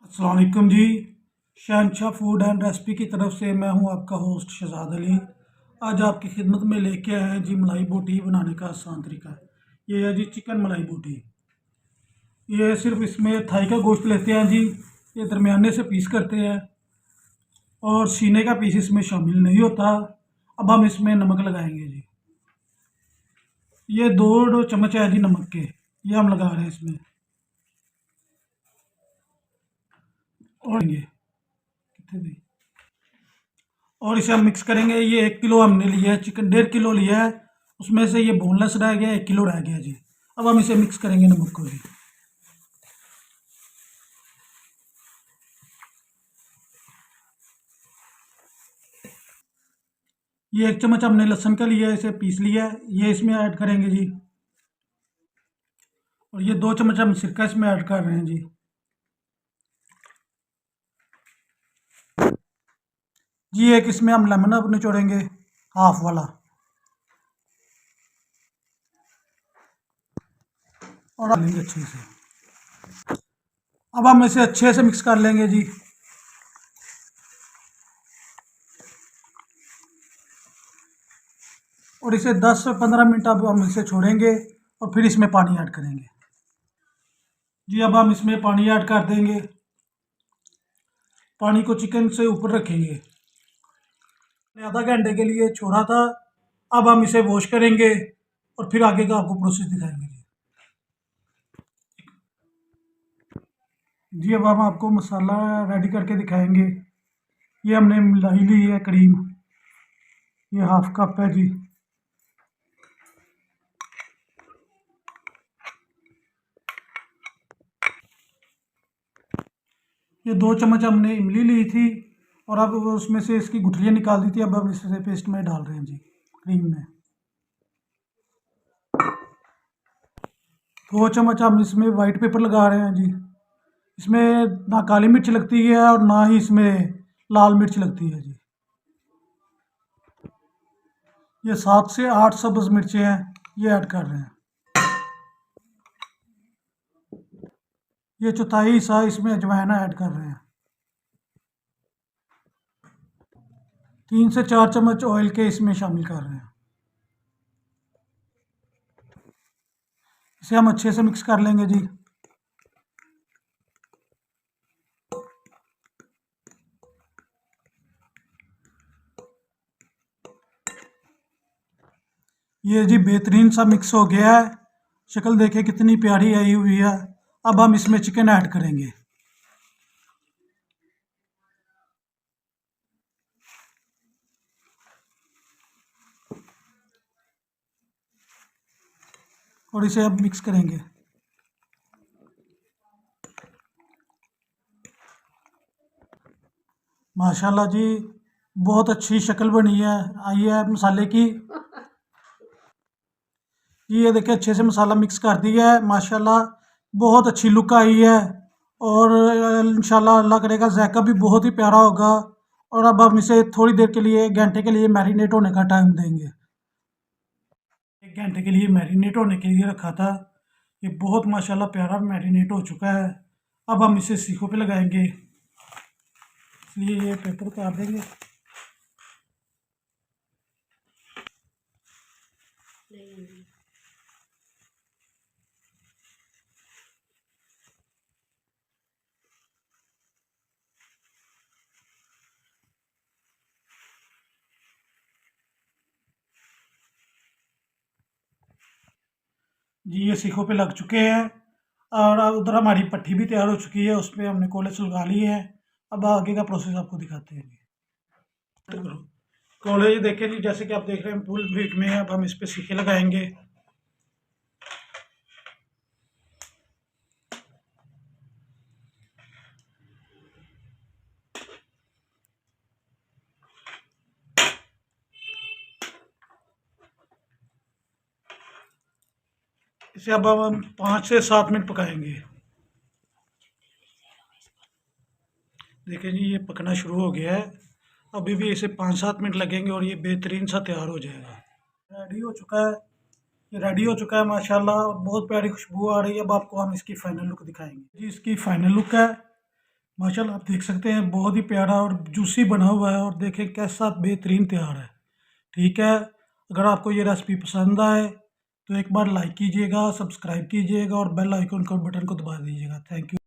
अस्सलाम वालेकुम जी। शहनशाह फूड एंड रेसिपी की तरफ से मैं हूं आपका होस्ट शहजाद अली। आज आपकी खिदमत में लेके आए हैं जी मलाई बोटी बनाने का आसान तरीका। ये है जी चिकन मलाई बोटी। ये सिर्फ इसमें थाई का गोश्त लेते हैं जी, ये दरमियाने से पीस करते हैं और सीने का पीस इसमें शामिल नहीं होता। अब हम इसमें नमक लगाएंगे जी। ये दो चम्मच है जी नमक के, ये हम लगा रहे हैं इसमें। और ये कितने दी और इसे हम मिक्स करेंगे। ये 1 किलो हमने लिया है चिकन, 1.5 किलो लिया है, उसमें से ये बोनलेस रह गया, 1 किलो रह गया जी। अब हम इसे मिक्स करेंगे नमक को जी। ये 1 चम्मच हमने लहसुन का लिया है, इसे पीस लिया है, ये इसमें ऐड करेंगे जी। और ये 2 चम्मच हम सिरका इसमें ऐड कर रहे हैं जी। जी एक इसमें हम लेमन अब निचोड़ेंगे, हाफ वाला। और डालेंगे अच्छे से। अब हम इसे अच्छे से मिक्स कर लेंगे जी। और इसे 10 से 15 मिनट अब हम इसे छोड़ेंगे और फिर इसमें पानी ऐड करेंगे जी। अब हम इसमें पानी ऐड कर देंगे। पानी को चिकन से ऊपर रखेंगे। आधा घंटे के लिए छोड़ा था। अब हम इसे वॉश करेंगे और फिर आगे का आपको प्रोसेस दिखाएंगे जी। अब हम आपको मसाला रेडी करके दिखाएंगे। ये हमने मलाई ली है क्रीम, ये हाफ कप है जी। ये 2 चम्मच हमने इमली ली थी और अब उसमें से इसकी गुठलियाँ निकाल दी थी। अब हम इसे पेस्ट में डाल रहे हैं जी, क्रीम में। 2 चम्मच हम इसमें वाइट पेपर लगा रहे हैं जी। इसमें ना काली मिर्च लगती है और ना ही इसमें लाल मिर्च लगती है जी। ये 7 से 8 सब्ज़ मिर्चें हैं, ये ऐड कर रहे हैं। ये चौथाई हिस्सा इसमें अजवाइन ऐड कर रहे हैं। 3 से 4 चम्मच ऑयल के इसमें शामिल कर रहे हैं। इसे हम अच्छे से मिक्स कर लेंगे जी। ये जी बेहतरीन सा मिक्स हो गया है। शक्ल देखे कितनी प्यारी आई हुई है। अब हम इसमें चिकन ऐड करेंगे। और इसे अब मिक्स करेंगे। माशाल्लाह जी, बहुत अच्छी शक्ल बनी है, आई है मसाले की जी। ये देखिए अच्छे से मसाला मिक्स कर दिया है माशाल्लाह, बहुत अच्छी लुक आई है। और इंशाल्लाह अल्लाह करेगा जायका भी बहुत ही प्यारा होगा। और अब हम इसे थोड़ी देर के लिए, 1 घंटे के लिए मैरिनेट होने का टाइम देंगे। 1 घंटे के लिए मैरिनेट होने के लिए रखा था। ये बहुत माशाल्लाह प्यारा मैरिनेट हो चुका है। अब हम इसे सीखों पे लगाएंगे, इसलिए ये पेपर उतार देंगे। जी ये सीखों पे लग चुके हैं। और उधर हमारी पट्टी भी तैयार हो चुकी है, उस पर हमने कोले सुलगा लिए हैं। अब आगे का प्रोसेस आपको दिखाते हैं जी। कोले ये देखें जी, जैसे कि आप देख रहे हैं फुल हीट में है। अब हम इस पर सीखे लगाएंगे। इसे अब हम 5 से 7 मिनट पकाएंगे। देखिए जी ये पकना शुरू हो गया है। अभी भी इसे 5-7 मिनट लगेंगे और ये बेहतरीन सा तैयार हो जाएगा। रेडी हो चुका है, ये रेडी हो चुका है माशाल्लाह, और बहुत प्यारी खुशबू आ रही है। अब आपको हम इसकी फाइनल लुक दिखाएंगे जी। इसकी फाइनल लुक है, माशाल्लाह आप देख सकते हैं बहुत ही प्यारा और जूसी बना हुआ है, और देखें कैसा बेहतरीन तैयार है। ठीक है, अगर आपको ये रेसिपी पसंद आए तो एक बार लाइक कीजिएगा, सब्सक्राइब कीजिएगा और बेल आइकन का बटन को दबा दीजिएगा। Thank you.